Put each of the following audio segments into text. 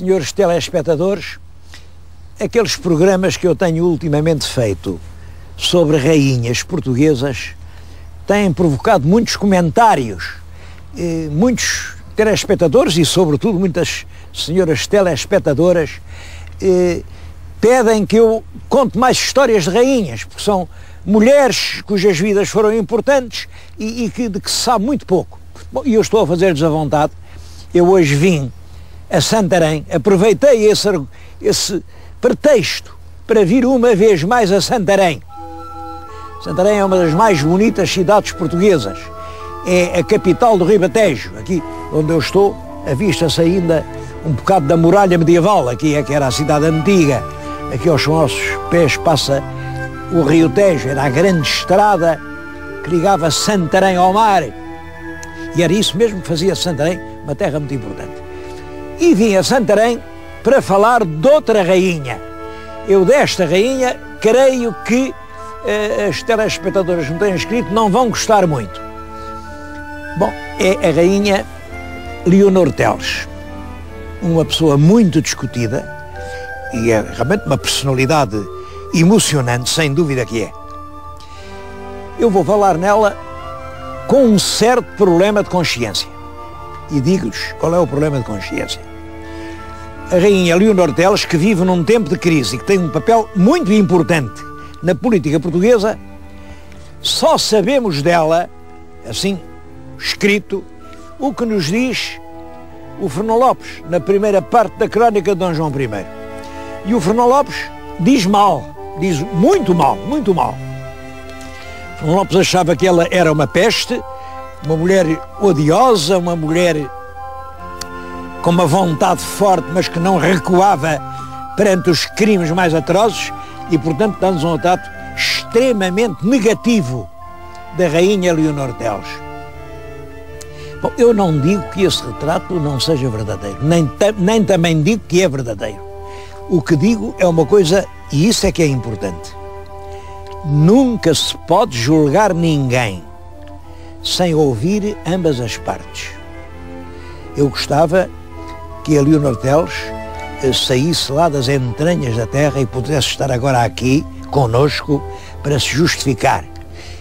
senhores telespectadores, aqueles programas que eu tenho ultimamente feito sobre rainhas portuguesas têm provocado muitos comentários. Muitos telespectadores e, sobretudo, muitas senhoras telespectadoras pedem que eu conte mais histórias de rainhas, porque são mulheres cujas vidas foram importantes e de que se sabe muito pouco. Bom, e eu estou a fazer-lhes a vontade. Eu hoje vim a Santarém, aproveitei esse pretexto para vir uma vez mais a Santarém. Santarém é uma das mais bonitas cidades portuguesas. É a capital do Ribatejo. Aqui onde eu estou, avista-se ainda um bocado da muralha medieval. Aqui é que era a cidade antiga. Aqui aos nossos pés passa o Rio Tejo. Era a grande estrada que ligava Santarém ao mar. E era isso mesmo que fazia Santarém uma terra muito importante. E vim a Santarém para falar de outra rainha. Eu desta rainha creio que as telespectadoras que me têm escrito não vão gostar muito. Bom, é a rainha Leonor Teles, uma pessoa muito discutida e é realmente uma personalidade emocionante, sem dúvida que é. Eu vou falar nela com um certo problema de consciência. E digo-lhes qual é o problema de consciência. A rainha Leonor Teles, que vive num tempo de crise e que tem um papel muito importante na política portuguesa, só sabemos dela, assim, escrito, o que nos diz o Fernão Lopes, na primeira parte da crónica de Dom João I. E o Fernão Lopes diz mal, diz muito mal, muito mal. O Fernão Lopes achava que ela era uma peste, uma mulher odiosa, uma mulher com uma vontade forte, mas que não recuava perante os crimes mais atrozes e, portanto, dá-nos um retrato extremamente negativo da rainha Leonor Teles. Bom, eu não digo que esse retrato não seja verdadeiro, nem também digo que é verdadeiro. O que digo é uma coisa, e isso é que é importante. Nunca se pode julgar ninguém sem ouvir ambas as partes. Eu gostava que a Leonor Teles saísse lá das entranhas da terra e pudesse estar agora aqui, conosco, para se justificar.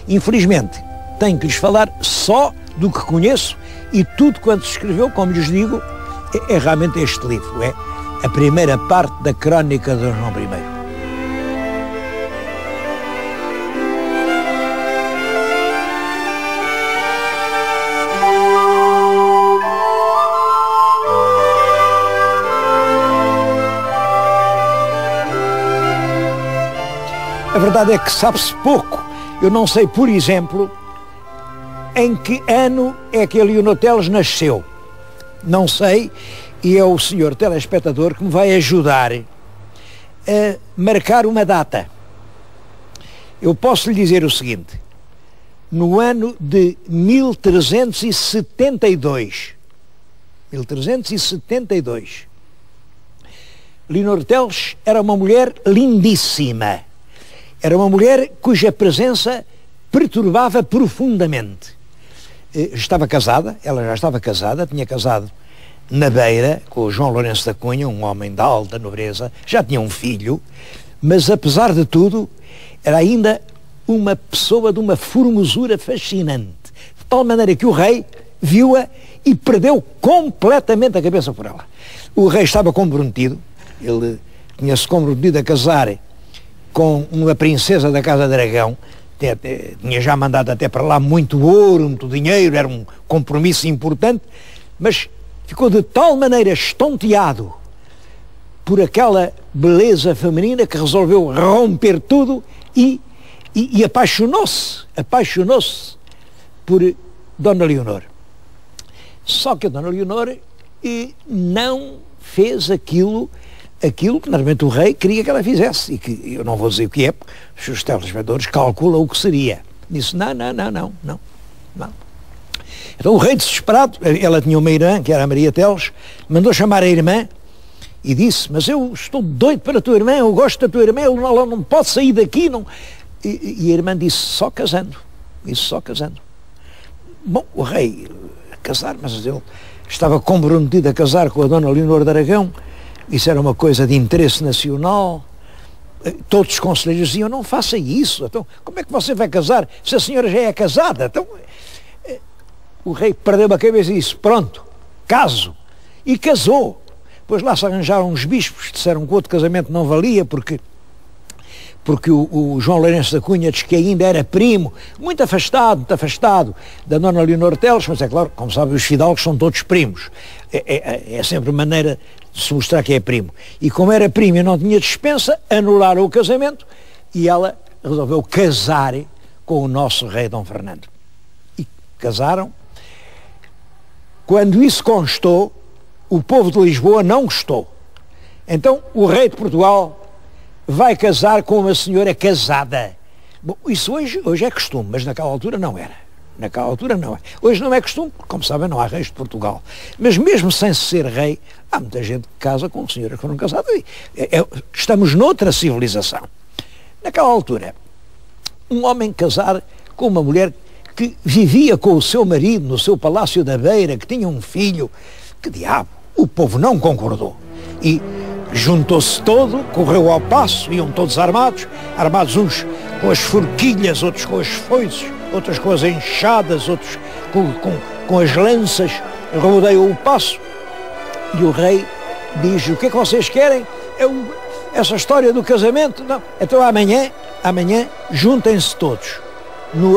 Infelizmente, tenho que lhes falar só do que conheço e tudo quanto se escreveu, como lhes digo, é realmente este livro, é a primeira parte da crónica de Dom João I. A verdade é que sabe-se pouco. Eu não sei, por exemplo, em que ano é que a Leonor Teles nasceu. Não sei, e é o senhor telespectador que me vai ajudar a marcar uma data. Eu posso lhe dizer o seguinte: no ano de 1372, Leonor Teles era uma mulher lindíssima. Era uma mulher cuja presença perturbava profundamente. Estava casada, ela já estava casada, tinha casado na Beira com o João Lourenço da Cunha, um homem da alta nobreza, já tinha um filho, mas apesar de tudo, era ainda uma pessoa de uma formosura fascinante, de tal maneira que o rei viu-a e perdeu completamente a cabeça por ela. O rei estava comprometido, ele tinha-se comprometido a casar com uma princesa da Casa de Aragão, tinha já mandado até para lá muito ouro, muito dinheiro, era um compromisso importante, mas ficou de tal maneira estonteado por aquela beleza feminina que resolveu romper tudo e apaixonou-se por Dona Leonor. Só que a Dona Leonor não fez aquilo que normalmente o rei queria que ela fizesse, e que eu não vou dizer o que é, porque os telespectadores calculam o que seria. Disse, não. Então o rei, desesperado, ela tinha uma irmã, que era a Maria Teles, mandou chamar a irmã e disse, mas eu estou doido para a tua irmã, eu gosto da tua irmã, ela não pode sair daqui, não. E a irmã disse, só casando. Bom, o rei a casar, mas ele estava comprometido a casar com a Dona Leonor de Aragão, isso era uma coisa de interesse nacional. Todos os conselheiros diziam, não faça isso, então como é que você vai casar se a senhora já é casada? Então o rei perdeu a cabeça e disse, pronto, caso, e casou. Depois lá se arranjaram uns bispos, disseram que outro casamento não valia porque o João Lourenço da Cunha diz que ainda era primo, muito afastado da Dona Leonor Teles, mas é claro, como sabem, os fidalgos são todos primos. É sempre maneira de se mostrar que é primo. E como era primo e não tinha dispensa, anularam o casamento e ela resolveu casar com o nosso rei Dom Fernando. E casaram. Quando isso constou, o povo de Lisboa não gostou. Então o rei de Portugal vai casar com uma senhora casada. Bom, isso hoje é costume, mas naquela altura não era. Naquela altura não é. Hoje não é costume, porque, como sabem, não há reis de Portugal. Mas mesmo sem ser rei, há muita gente que casa com senhoras que foram casadas. Estamos noutra civilização. Naquela altura, um homem casar com uma mulher que vivia com o seu marido no seu palácio da Beira, que tinha um filho, que diabo, o povo não concordou. E juntou-se todo, correu ao passo, iam todos armados uns com as forquilhas, outros com as foices, outros com as enxadas, outros com as lanças, rodeiam o passo. E o rei diz, o que é que vocês querem? Essa história do casamento? Não. Então amanhã juntem-se todos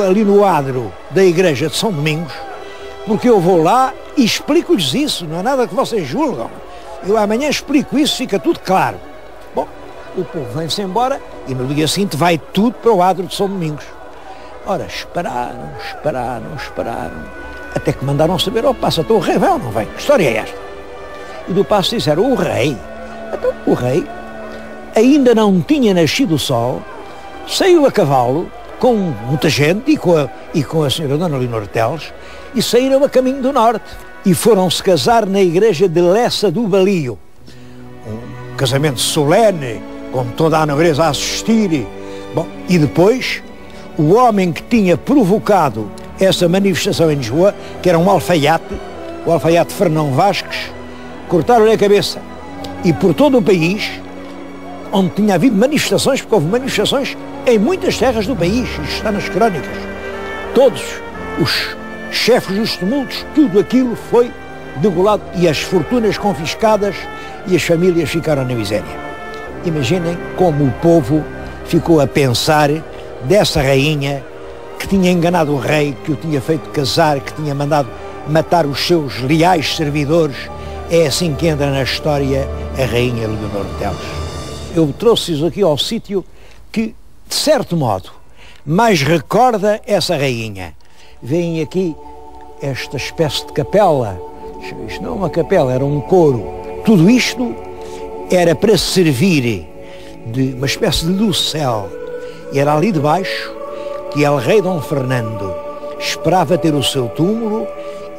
ali no adro da igreja de São Domingos, porque eu vou lá e explico-lhes isso, não é nada que vocês julgam. Eu amanhã explico isso, fica tudo claro. Bom, o povo vem-se embora e no dia seguinte vai tudo para o adro de São Domingos. Ora, esperaram, até que mandaram saber, passa, então o rei vem ou não vem? Que história é esta? E do passo disseram, o rei? Então o rei ainda não tinha nascido o sol, saiu a cavalo com muita gente e com a senhora Dona Leonor Teles e saíram a caminho do norte. E foram-se casar na igreja de Lessa do Balio. Um casamento solene, com toda a nobreza a assistir. Bom, e depois, o homem que tinha provocado essa manifestação em Lisboa, que era um alfaiate, o alfaiate Fernão Vasques, cortaram-lhe a cabeça. E por todo o país, onde tinha havido manifestações, porque houve manifestações em muitas terras do país, isto está nas crónicas, todos os chefes dos tumultos, tudo aquilo foi degolado e as fortunas confiscadas e as famílias ficaram na miséria. Imaginem como o povo ficou a pensar dessa rainha que tinha enganado o rei, que o tinha feito casar, que tinha mandado matar os seus leais servidores. É assim que entra na história a rainha Leonor Teles. Eu trouxe-os aqui ao sítio que, de certo modo, mais recorda essa rainha. Veem aqui esta espécie de capela. Isto não é uma capela, era um coro. Tudo isto era para servir de uma espécie de dossel. E era ali debaixo que el rei Dom Fernando esperava ter o seu túmulo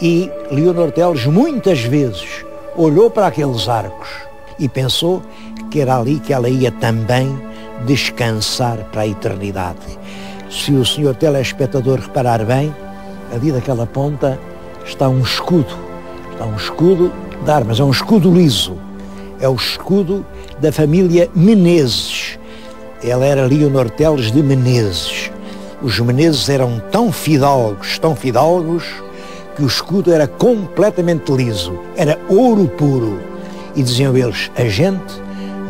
e Leonor Teles muitas vezes olhou para aqueles arcos e pensou que era ali que ela ia também descansar para a eternidade. Se o senhor telespectador reparar bem, ali daquela ponta está um escudo de armas, é um escudo liso, é o escudo da família Menezes. Ela era Leonor Teles de Menezes. Os Menezes eram tão fidalgos, que o escudo era completamente liso, era ouro puro. E diziam eles, a gente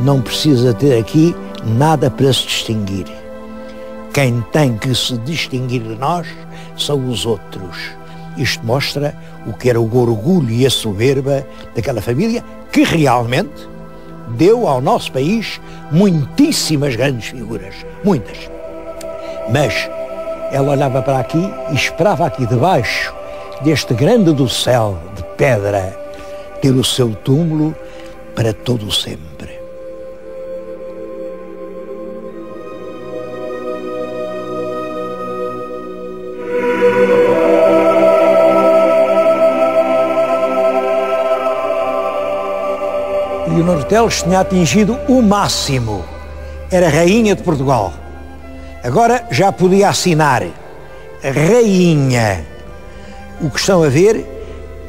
não precisa ter aqui nada para se distinguir. Quem tem que se distinguir de nós são os outros. Isto mostra o que era o orgulho e a soberba daquela família, que realmente deu ao nosso país muitíssimas grandes figuras, muitas. Mas ela olhava para aqui e esperava aqui debaixo deste grande dossel de pedra ter o seu túmulo para todo o sempre. Leonor Teles tinha atingido o máximo. Era rainha de Portugal. Agora já podia assinar rainha. O que estão a ver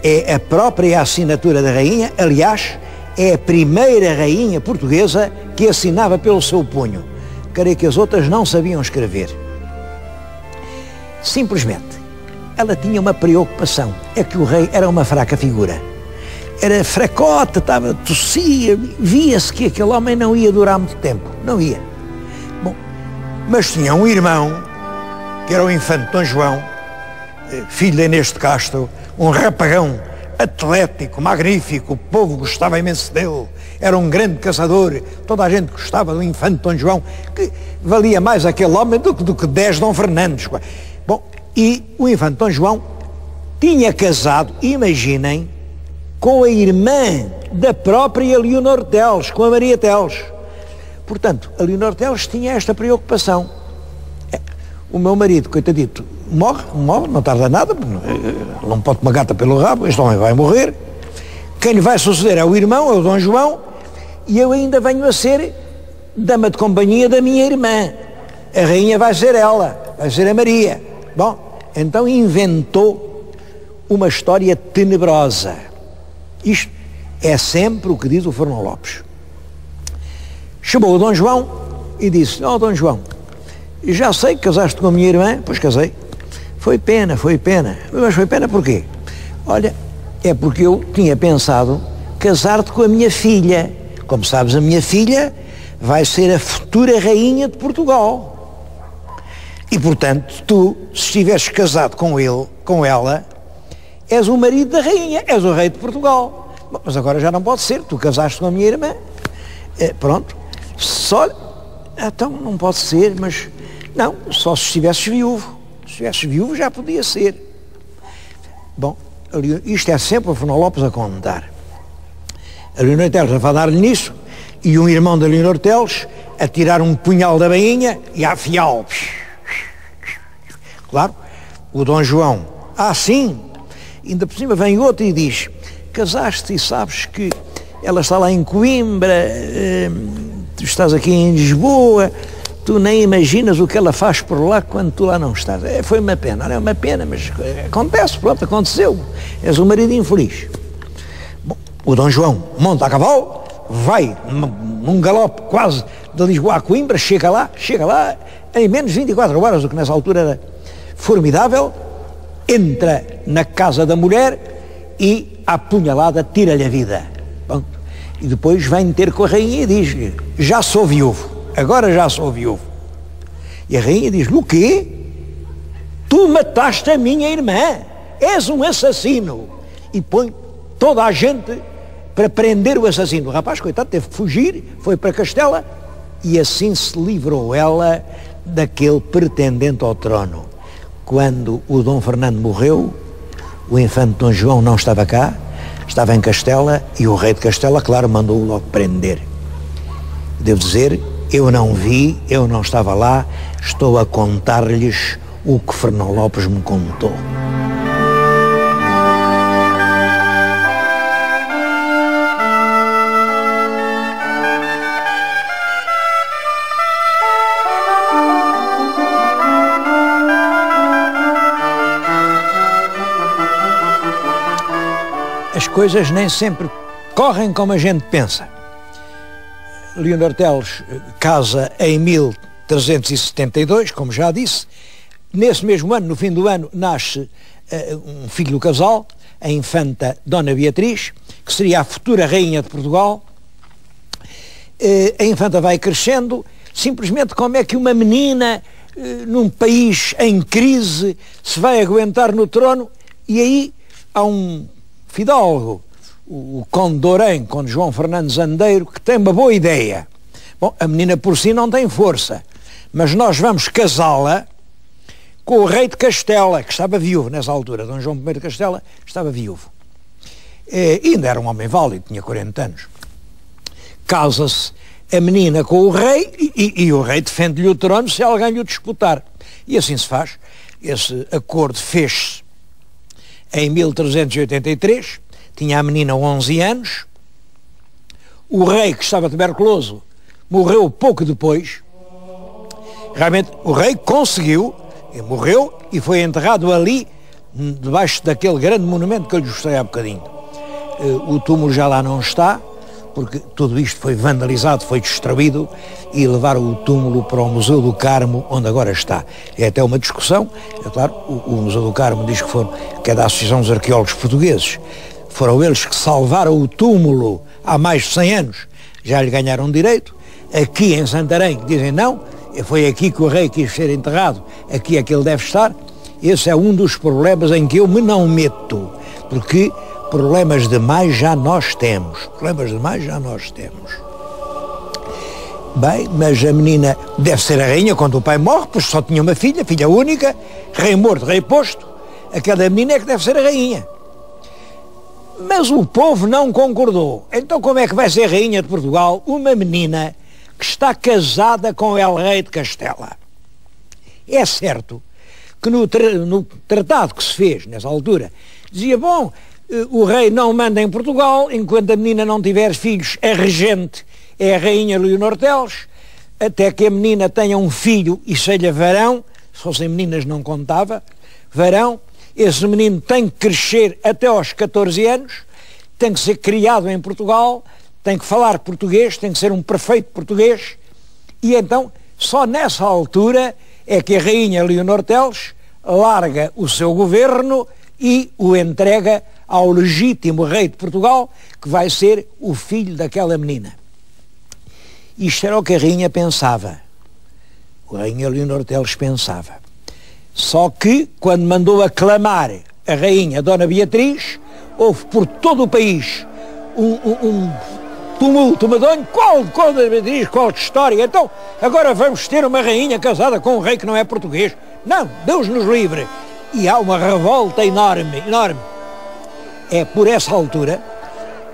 é a própria assinatura da rainha. Aliás, é a primeira rainha portuguesa que assinava pelo seu punho. Creio que as outras não sabiam escrever. Simplesmente, ela tinha uma preocupação, é que o rei era uma fraca figura. Era fracote, tossia, via-se que aquele homem não ia durar muito tempo, não ia. Bom, mas tinha um irmão, que era o infante Dom João, filho de Inês de Castro, um rapagão atlético, magnífico, o povo gostava imenso dele, era um grande caçador, toda a gente gostava do infante Dom João, que valia mais aquele homem do que 10 Dom Fernandes. Bom, e o infante Dom João tinha casado, imaginem, com a irmã da própria Leonor Teles, com a Maria Teles. Portanto, a Leonor Teles tinha esta preocupação. O meu marido, coitadito, morre, não tarda nada, não pode uma gata pelo rabo, este homem vai morrer. Quem lhe vai suceder é o irmão, é o Dom João, e eu ainda venho a ser dama de companhia da minha irmã. A rainha vai ser ela, vai ser a Maria. Bom, então inventou uma história tenebrosa. Isto é sempre o que diz o Fernão Lopes. Chamou o Dom João e disse: Dom João, já sei que casaste com a minha irmã. Pois casei. Foi pena. Mas foi pena porquê? Olha, é porque eu tinha pensado casar-te com a minha filha. Como sabes, a minha filha vai ser a futura rainha de Portugal. E, portanto, tu, se estiveres casado com ela, és o marido da rainha, és o rei de Portugal. Bom, mas agora já não pode ser, tu casaste com a minha irmã. Pronto. Só, então não pode ser, mas não, só se estivesses viúvo. Se estivesses viúvo já podia ser. Bom, isto é sempre o Fernão Lopes a contar. A Leonor Teles a falar-lhe nisso, e um irmão da Leonor Teles a tirar um punhal da bainha e a afiá-lo. Claro, o Dom João, sim, ainda por cima vem outro e diz: casaste e sabes que ela está lá em Coimbra, tu estás aqui em Lisboa, tu nem imaginas o que ela faz por lá quando tu lá não estás. Foi uma pena, não é uma pena, mas acontece, pronto, aconteceu. És um marido infeliz. Bom, o Dom João monta a cavalo, vai num galope quase de Lisboa a Coimbra, chega lá, em menos de 24 horas, o que nessa altura era formidável, entra na casa da mulher e, à punhalada, tira-lhe a vida. Bom, e depois vem ter com a rainha e diz-lhe: já sou viúvo, agora já sou viúvo. E a rainha diz-lhe: o quê? Tu mataste a minha irmã, és um assassino. E põe toda a gente para prender o assassino. O rapaz, coitado, teve que fugir, foi para Castela, e assim se livrou ela daquele pretendente ao trono. Quando o Dom Fernando morreu, o infante Dom João não estava cá, estava em Castela, e o rei de Castela, claro, mandou-o logo prender. Devo dizer, eu não vi, eu não estava lá, estou a contar-lhes o que Fernão Lopes me contou. As coisas nem sempre correm como a gente pensa. Leonor Teles casa em 1372, como já disse. Nesse mesmo ano, no fim do ano, nasce um filho do casal, a infanta Dona Beatriz, que seria a futura rainha de Portugal. A infanta vai crescendo. Simplesmente, como é que uma menina, num país em crise, se vai aguentar no trono? E aí há um fidalgo, o Conde de Orém, Conde João Fernandes Andeiro, que tem uma boa ideia. Bom, a menina por si não tem força, mas nós vamos casá-la com o rei de Castela, que estava viúvo nessa altura. Dom João I de Castela estava viúvo. E ainda era um homem válido, tinha 40 anos. Casa-se a menina com o rei e o rei defende-lhe o trono se alguém lhe o disputar. E assim se faz. Esse acordo fez-se em 1383, tinha a menina 11 anos, o rei, que estava tuberculoso, morreu pouco depois. Realmente o rei conseguiu, morreu e foi enterrado ali, debaixo daquele grande monumento que eu lhe mostrei há bocadinho. O túmulo já lá não está, porque tudo isto foi vandalizado, foi destruído e levaram o túmulo para o Museu do Carmo, onde agora está. É até uma discussão, é claro, o Museu do Carmo diz que é da Associação dos Arqueólogos Portugueses. Foram eles que salvaram o túmulo há mais de 100 anos, já lhe ganharam direito. Aqui em Santarém dizem não, foi aqui que o rei quis ser enterrado, aqui é que ele deve estar. Esse é um dos problemas em que eu me não meto, porque problemas demais já nós temos. Bem, mas a menina deve ser a rainha quando o pai morre, pois só tinha uma filha, filha única, rei morto, rei posto. Aquela menina é que deve ser a rainha. Mas o povo não concordou. Então como é que vai ser rainha de Portugal uma menina que está casada com el rei de Castela? É certo que no tratado que se fez nessa altura dizia, bom, o rei não manda em Portugal enquanto a menina não tiver filhos, a regente é a rainha Leonor Teles, até que a menina tenha um filho e seja varão, se fossem meninas não contava, varão. Esse menino tem que crescer até aos 14 anos, tem que ser criado em Portugal, tem que falar português, tem que ser um perfeito português, e então só nessa altura é que a rainha Leonor Teles larga o seu governo e o entrega ao legítimo rei de Portugal, que vai ser o filho daquela menina. Isto era o que a rainha pensava. A rainha Leonor Teles pensava. Só que, quando mandou aclamar a rainha Dona Beatriz, houve por todo o país um tumulto medonho. Qual Dona Beatriz, qual de história? Então, agora vamos ter uma rainha casada com um rei que não é português? Não, Deus nos livre. E há uma revolta enorme, enorme. É por essa altura,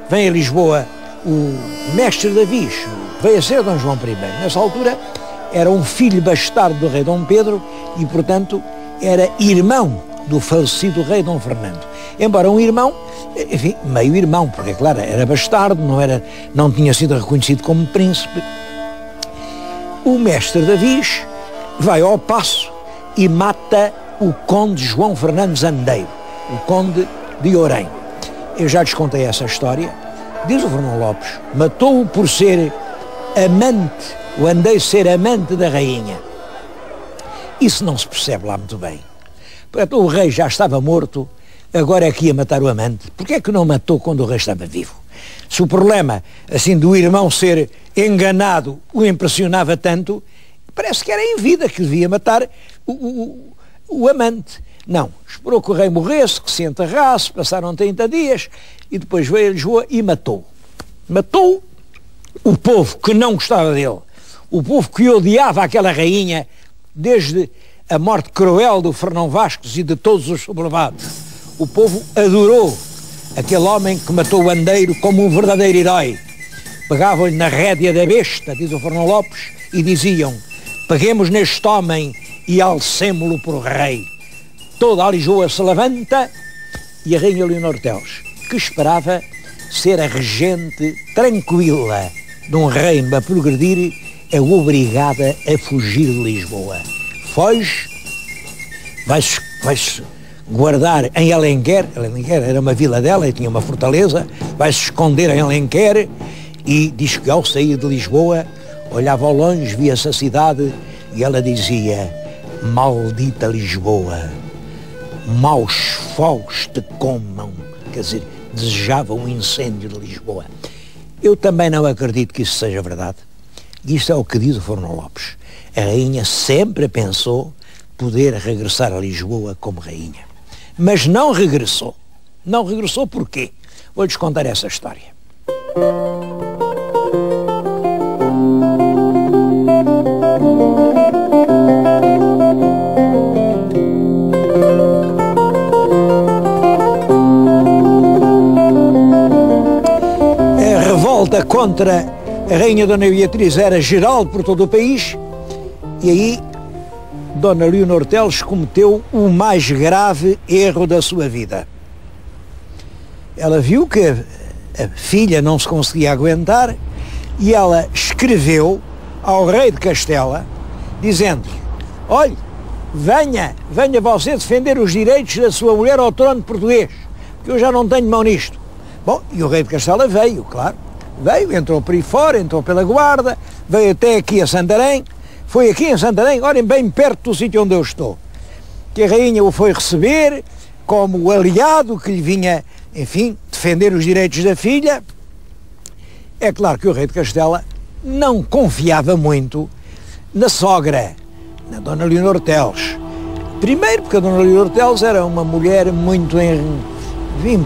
vem a Lisboa o mestre Davis, veio a ser Dom João I. Nessa altura, era um filho bastardo do rei Dom Pedro e, portanto, era irmão do falecido rei Dom Fernando. Embora um irmão, enfim, meio irmão, porque, claro, era bastardo, não tinha sido reconhecido como príncipe. O mestre Davis vai ao Paço e mata o conde João Fernandes Andeiro, o conde de Orém. Eu já lhes contei essa história. Diz o Fernão Lopes, matou-o por ser amante, o Andeiro ser amante da rainha. Isso não se percebe lá muito bem. Portanto, o rei já estava morto, agora é que ia matar o amante. Porquê é que não matou quando o rei estava vivo? Se o problema, assim, do irmão ser enganado o impressionava tanto, parece que era em vida que devia matar o amante. Não, esperou que o rei morresse, que se enterrasse, passaram 30 dias, e depois veio a Lisboa e matou. Matou o povo que não gostava dele, o povo que odiava aquela rainha, desde a morte cruel do Fernão Vascos e de todos os sublevados. O povo adorou aquele homem que matou o Andeiro como um verdadeiro herói. Pegavam-lhe na rédea da besta, diz o Fernão Lopes, e diziam, peguemos neste homem e alcemo-lo por rei. Toda a Lisboa se levanta e a rainha Leonor Teles, que esperava ser a regente tranquila de um reino a progredir, é obrigada a fugir de Lisboa. Foge, vai-se guardar em Alenquer. Alenquer era uma vila dela e tinha uma fortaleza. Vai-se esconder em Alenquer e diz que ao sair de Lisboa olhava ao longe, via-se a cidade e ela dizia, maldita Lisboa, maus fogos te comam. Quer dizer, desejava um incêndio de Lisboa. Eu também não acredito que isso seja verdade. Isto é o que diz o Fernão Lopes. A rainha sempre pensou poder regressar a Lisboa como rainha. Mas não regressou. Não regressou porquê? Vou-lhes contar essa história. A revolta contra a rainha Dona Beatriz era geral por todo o país e aí Dona Leonor Teles cometeu o mais grave erro da sua vida. Ela viu que a filha não se conseguia aguentar e ela escreveu ao rei de Castela dizendo-lhe, olhe, venha você defender os direitos da sua mulher ao trono português, que eu já não tenho mão nisto. Bom, e o rei de Castela veio, claro. veio, entrou por aí fora, entrou pela Guarda, veio até aqui a Santarém, foi aqui em Santarém, olhem, bem perto do sítio onde eu estou, que a rainha o foi receber como aliado que lhe vinha, enfim, defender os direitos da filha. É claro que o rei de Castela não confiava muito na sogra, na Dona Leonor Teles. Primeiro porque a Dona Leonor Teles era uma mulher muito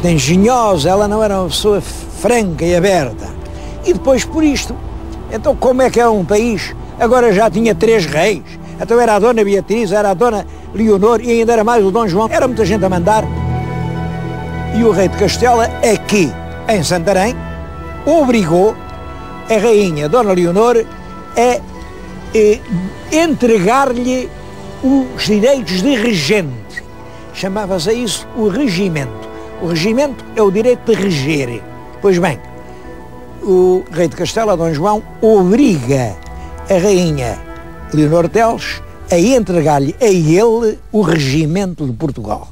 engenhosa, ela não era uma pessoa franca e aberta. E depois por isto, então como é que era um país? Agora já tinha 3 reis, então era a Dona Beatriz, era a Dona Leonor e ainda era mais o Dom João, era muita gente a mandar. E o rei de Castela, aqui em Santarém, obrigou a rainha Dona Leonor a entregar-lhe os direitos de regente. Chamava-se isso o regimento. O regimento é o direito de reger. Pois bem, o rei de Castela, Dom João, obriga a rainha Leonor Teles a entregar-lhe a ele o regimento de Portugal.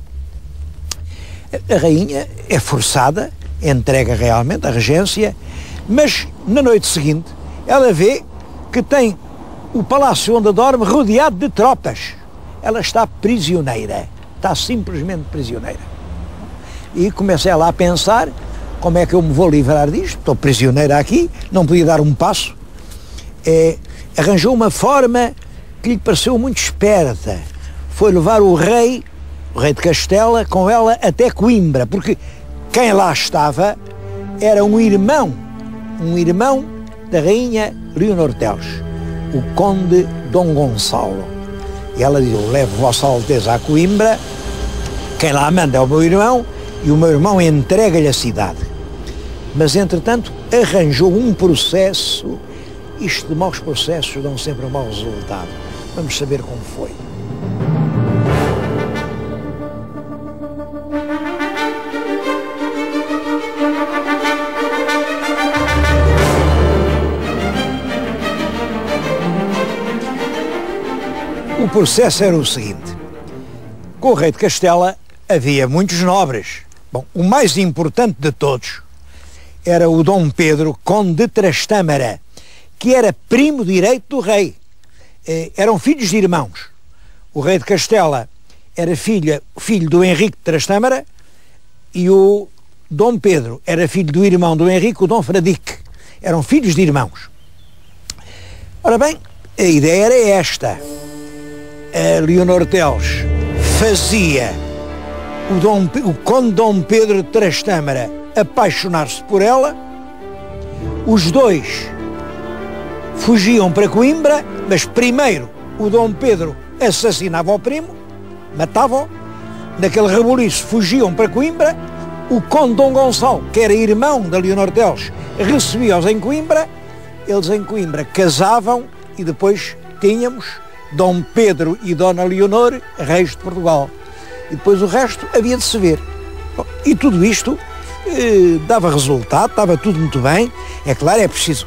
A rainha é forçada, entrega realmente a regência, mas na noite seguinte ela vê que tem o palácio onde dorme rodeado de tropas. Ela está prisioneira, está simplesmente prisioneira. E começa ela a pensar, como é que eu me vou livrar disto? Estou prisioneira aqui, não podia dar um passo. Arranjou uma forma que lhe pareceu muito esperta. Foi levar o rei de Castela, com ela até Coimbra, porque quem lá estava era um irmão da rainha Leonor Teles, o conde Dom Gonçalo. E ela diz: eu levo Vossa Alteza a Coimbra, quem lá manda é o meu irmão, e o meu irmão entrega-lhe a cidade. Mas, entretanto, arranjou um processo. Isto de maus processos dão sempre um mau resultado. Vamos saber como foi. O processo era o seguinte: com o rei de Castela havia muitos nobres. Bom, o mais importante de todos era o Dom Pedro, conde de Trastâmara, que era primo direito do rei. Eram filhos de irmãos. O rei de Castela era filho do Henrique de Trastâmara e o Dom Pedro era filho do irmão do Henrique, o Dom Fradique. Eram filhos de irmãos. Ora bem, a ideia era esta. A Leonor Teles fazia o conde Dom Pedro de Trastâmara apaixonar-se por ela, os dois fugiam para Coimbra, mas primeiro o Dom Pedro assassinava o primo, matava-o, naquele rebuliço fugiam para Coimbra, o conde Dom Gonçalo, que era irmão da Leonor Teles, recebia-os em Coimbra, eles em Coimbra casavam e depois tínhamos Dom Pedro e Dona Leonor, reis de Portugal. E depois o resto havia de se ver. Bom, e tudo isto dava resultado, estava tudo muito bem. É claro, é preciso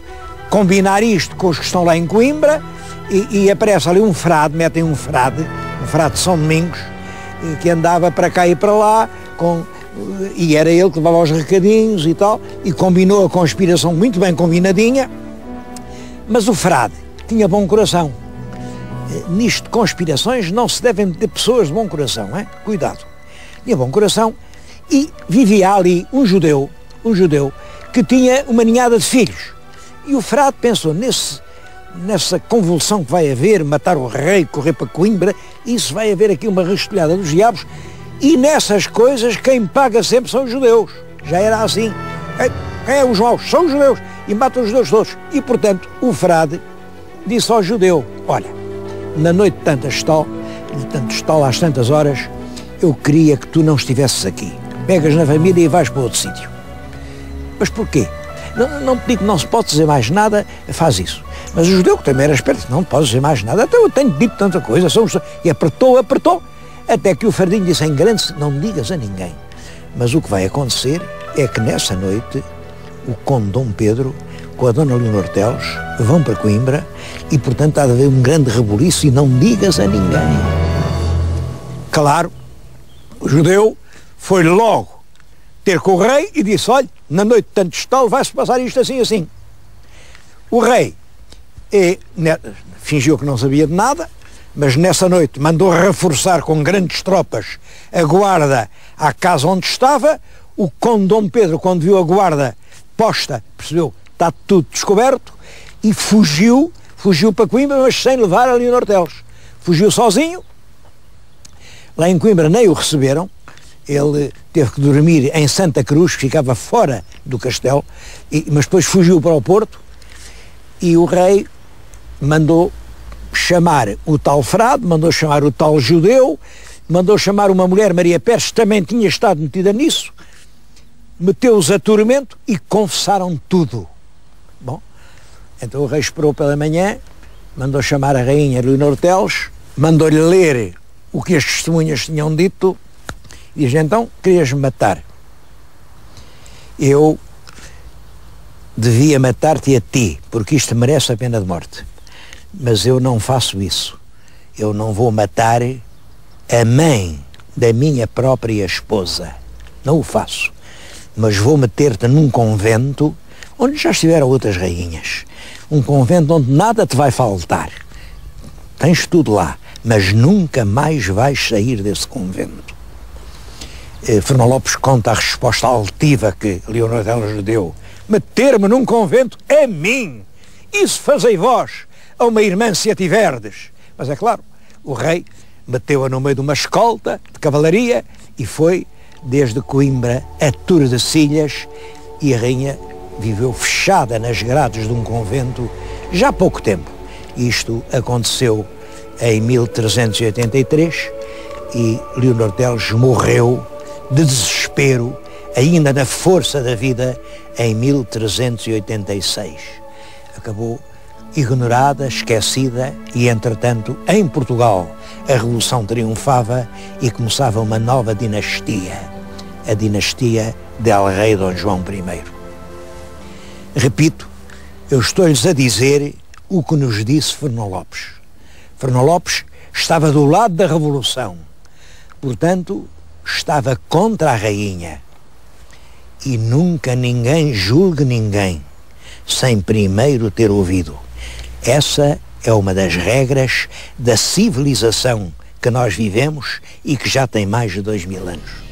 combinar isto com os que estão lá em Coimbra e aparece ali um frade, metem um frade de São Domingos, que andava para cá e para lá, e era ele que levava os recadinhos e tal, e combinou a conspiração muito bem combinadinha, mas o frade tinha bom coração. Nisto de conspirações não se devem ter pessoas de bom coração, hein? Cuidado. Tinha bom coração e vivia ali um judeu que tinha uma ninhada de filhos. E o frade pensou nessa convulsão que vai haver, matar o rei, correr para Coimbra, isso vai haver aqui uma rastolhada dos diabos, e nessas coisas quem paga sempre são os judeus. Já era assim. Quem é os maus? São os judeus. E matam os judeus todos. E, portanto, o frade disse ao judeu: olha, na noite de tanto estol, às tantas horas, eu queria que tu não estivesses aqui. Pegas na família e vais para outro sítio. Mas porquê? Não te digo que não se pode dizer mais nada, faz isso. Mas o judeu, que também era esperto, não pode dizer mais nada, até eu tenho dito tanta coisa, e apertou, até que o fardinho disse em grande: não digas a ninguém. Mas o que vai acontecer é que nessa noite, o conde Dom Pedro, com a Dona Leonor Teles, vão para Coimbra e, portanto, há de haver um grande rebuliço e não digas a ninguém. Claro, o judeu foi logo ter com o rei e disse, olha, na noite de tanto estalo vai-se passar isto assim assim. O rei fingiu que não sabia de nada, mas nessa noite mandou reforçar com grandes tropas a guarda à casa onde estava. O conde Dom Pedro, quando viu a guarda posta, percebeu, está tudo descoberto, e fugiu para Coimbra, mas sem levar a Leonor Teles. Fugiu sozinho, lá em Coimbra nem o receberam, ele teve que dormir em Santa Cruz, que ficava fora do castelo, mas depois fugiu para o Porto, e o rei mandou chamar o tal frade, mandou chamar o tal judeu, mandou chamar uma mulher, Maria Pérez, que também tinha estado metida nisso, meteu-os a tormento e confessaram tudo. Bom, então o rei esperou pela manhã, mandou chamar a rainha Leonor Teles, mandou-lhe ler o que as testemunhas tinham dito, e diz, então, querias-me matar. Eu devia matar-te a ti, porque isto merece a pena de morte. Mas eu não faço isso. Eu não vou matar a mãe da minha própria esposa. Não o faço. Mas vou meter-te num convento onde já estiveram outras rainhas. Um convento onde nada te vai faltar. Tens tudo lá, mas nunca mais vais sair desse convento. Fernão Lopes conta a resposta altiva que Leonor Teles lhe deu. Meter-me num convento a mim? Isso fazei vós a uma irmã se a tiverdes. Mas é claro, o rei meteu-a no meio de uma escolta de cavalaria e foi desde Coimbra a Tordesilhas, e a rainha viveu fechada nas grades de um convento já há pouco tempo. Isto aconteceu em 1383 e Leonor Teles morreu de desespero, ainda na força da vida, em 1386. Acabou ignorada, esquecida, e entretanto, em Portugal, a Revolução triunfava e começava uma nova dinastia, a dinastia del Rei Dom João I. Repito, eu estou-lhes a dizer o que nos disse Fernão Lopes. Fernão Lopes estava do lado da Revolução, portanto, estava contra a rainha. E nunca ninguém julgue ninguém sem primeiro ter ouvido. Essa é uma das regras da civilização que nós vivemos e que já tem mais de 2000 anos.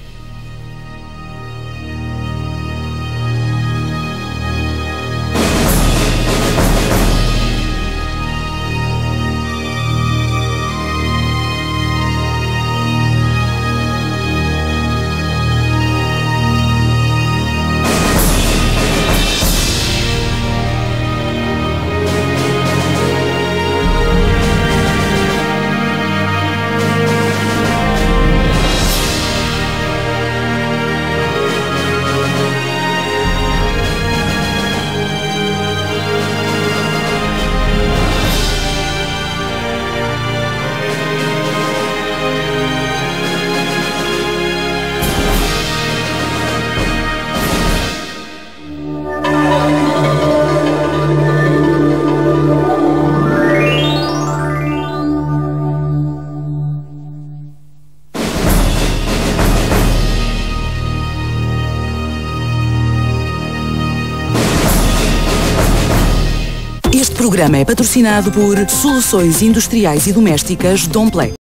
Este programa é patrocinado por Soluções Industriais e Domésticas Domplay.